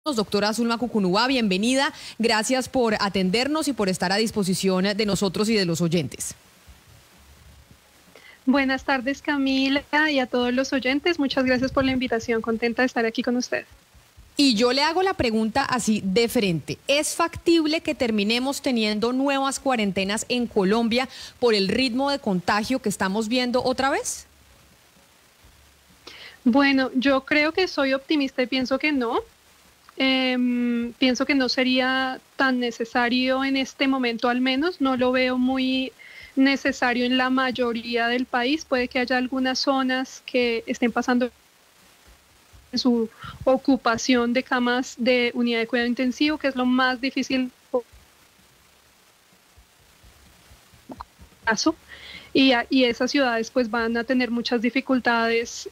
Doctora Zulma Cucunúa, bienvenida. Gracias por atendernos y por estar a disposición de nosotros y de los oyentes. Buenas tardes, Camila, y a todos los oyentes. Muchas gracias por la invitación. Contenta de estar aquí con usted. Y yo le hago la pregunta así de frente. ¿Es factible que terminemos teniendo nuevas cuarentenas en Colombia por el ritmo de contagio que estamos viendo otra vez? Bueno, yo creo que soy optimista y pienso que no. Pienso que no sería tan necesario en este momento, al menos no lo veo muy necesario en la mayoría del país. Puede que haya algunas zonas que estén pasando en su ocupación de camas de unidad de cuidado intensivo, que es lo más difícil caso, y esas ciudades pues van a tener muchas dificultades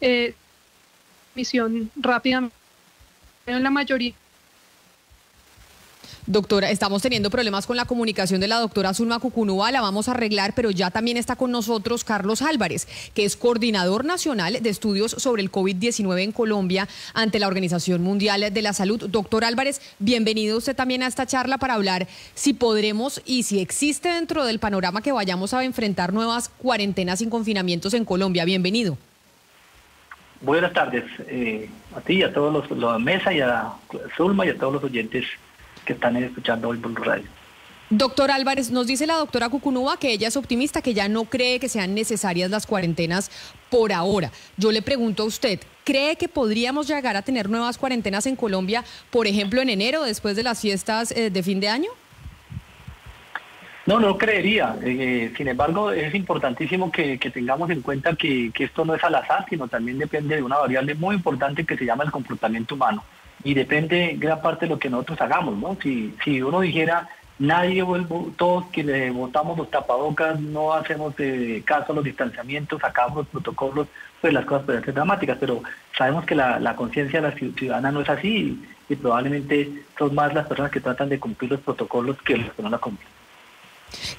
misión rápidamente. En la mayoría. Doctora, estamos teniendo problemas con la comunicación de la doctora Zulma Cucunúa, la vamos a arreglar, pero ya también está con nosotros Carlos Álvarez, que es coordinador nacional de estudios sobre el COVID-19 en Colombia ante la Organización Mundial de la Salud. Doctor Álvarez, bienvenido usted también a esta charla para hablar si podremos y si existe dentro del panorama que vayamos a enfrentar nuevas cuarentenas y confinamientos en Colombia. Bienvenido. Buenas tardes a ti, a todos los mesa y a Zulma y a todos los oyentes que están escuchando hoy por radio. Doctor Álvarez, nos dice la doctora Cucunúa que ella es optimista, que ya no cree que sean necesarias las cuarentenas por ahora. Yo le pregunto a usted, ¿cree que podríamos llegar a tener nuevas cuarentenas en Colombia, por ejemplo, en enero, después de las fiestas de fin de año? No creería. Sin embargo, es importantísimo que tengamos en cuenta que esto no es al azar, sino también depende de una variable muy importante que se llama el comportamiento humano. Y depende gran parte de lo que nosotros hagamos, ¿no? Si uno dijera, todos que le botamos los tapabocas, no hacemos caso a los distanciamientos, sacamos los protocolos, pues las cosas pueden ser dramáticas, pero sabemos que la conciencia de la ciudadana no es así y probablemente son más las personas que tratan de cumplir los protocolos que los que no la cumplen.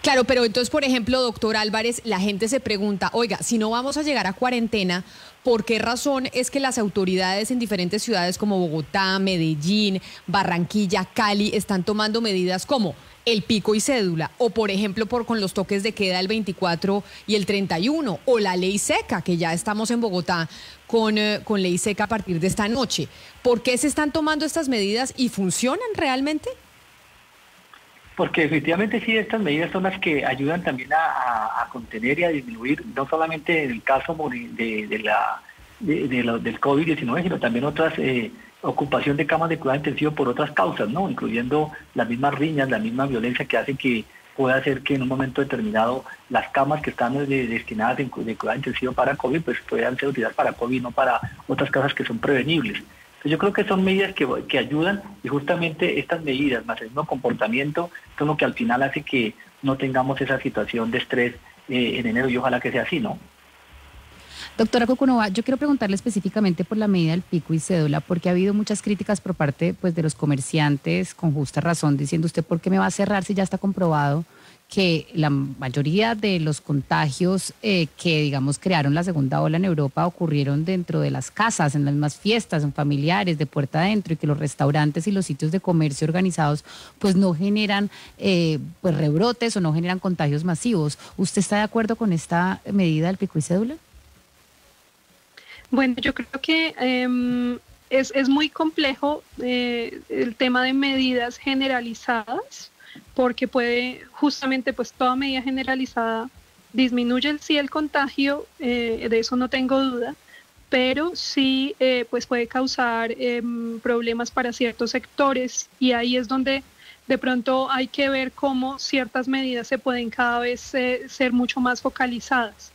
Claro, pero entonces, por ejemplo, doctor Álvarez, la gente se pregunta, oiga, si no vamos a llegar a cuarentena, ¿por qué razón es que las autoridades en diferentes ciudades como Bogotá, Medellín, Barranquilla, Cali están tomando medidas como el pico y cédula, o por ejemplo con los toques de queda el 24 y el 31, o la ley seca, que ya estamos en Bogotá con ley seca a partir de esta noche? ¿Por qué se están tomando estas medidas y funcionan realmente? Porque efectivamente sí, estas medidas son las que ayudan también a contener y a disminuir, no solamente en el caso del COVID-19, sino también otras ocupación de camas de cuidado intensivo por otras causas, ¿no? Incluyendo las mismas riñas, la misma violencia que hace que pueda hacer que en un momento determinado las camas que están destinadas de cuidado intensivo para COVID, pues puedan ser utilizadas para COVID, no para otras causas que son prevenibles. Yo creo que son medidas que ayudan, y justamente estas medidas más el mismo comportamiento son lo que al final hace que no tengamos esa situación de estrés en enero, y ojalá que sea así, ¿no? Doctora Cucunúa, yo quiero preguntarle específicamente por la medida del pico y cédula, porque ha habido muchas críticas por parte pues, de los comerciantes, con justa razón, diciendo usted, ¿por qué me va a cerrar si ya está comprobado que la mayoría de los contagios que, digamos, crearon la segunda ola en Europa ocurrieron dentro de las casas, en las mismas fiestas, en familiares, de puerta adentro, y que los restaurantes y los sitios de comercio organizados pues no generan pues rebrotes o no generan contagios masivos? ¿Usted está de acuerdo con esta medida del pico y cédula? Bueno, yo creo que es muy complejo el tema de medidas generalizadas, porque puede justamente pues toda medida generalizada disminuye el contagio, de eso no tengo duda, pero sí pues puede causar problemas para ciertos sectores, y ahí es donde de pronto hay que ver cómo ciertas medidas se pueden cada vez ser mucho más focalizadas.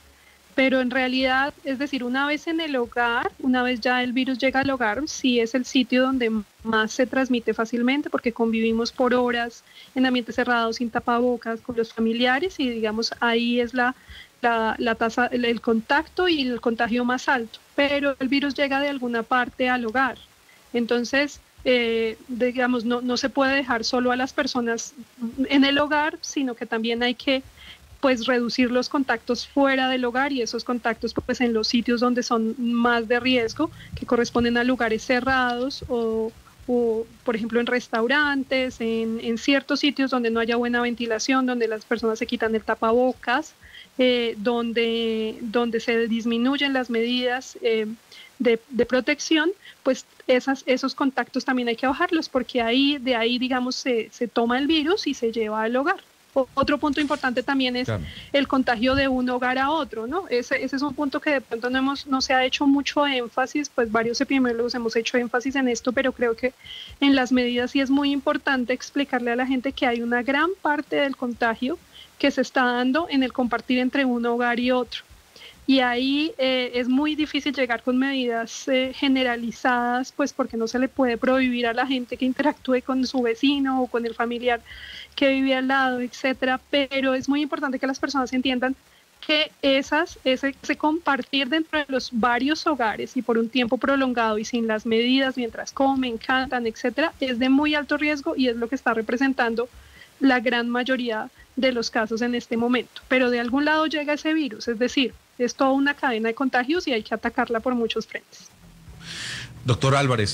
Pero en realidad, es decir, una vez en el hogar, una vez ya el virus llega al hogar, sí es el sitio donde más se transmite fácilmente, porque convivimos por horas en ambientes cerrados, sin tapabocas, con los familiares, y digamos, ahí es la tasa, el contacto y el contagio más alto. Pero el virus llega de alguna parte al hogar. Entonces, digamos, no se puede dejar solo a las personas en el hogar, sino que también hay que pues reducir los contactos fuera del hogar, y esos contactos pues en los sitios donde son más de riesgo, que corresponden a lugares cerrados o o por ejemplo en restaurantes, en ciertos sitios donde no haya buena ventilación, donde las personas se quitan el tapabocas, donde se disminuyen las medidas de protección, pues esos contactos también hay que bajarlos, porque de ahí digamos se toma el virus y se lleva al hogar. Otro punto importante también es el contagio de un hogar a otro, ¿no? Ese es un punto que de pronto no se ha hecho mucho énfasis, pues varios epidemiólogos hemos hecho énfasis en esto, pero creo que en las medidas sí es muy importante explicarle a la gente que hay una gran parte del contagio que se está dando en el compartir entre un hogar y otro. Y ahí es muy difícil llegar con medidas generalizadas, pues porque no se le puede prohibir a la gente que interactúe con su vecino o con el familiar que vive al lado, etcétera. Pero es muy importante que las personas entiendan que ese compartir dentro de los varios hogares y por un tiempo prolongado y sin las medidas mientras comen, cantan, etcétera, es de muy alto riesgo y es lo que está representando la gran mayoría de los casos en este momento. Pero de algún lado llega ese virus, es decir, es toda una cadena de contagios y hay que atacarla por muchos frentes. Doctor Álvarez,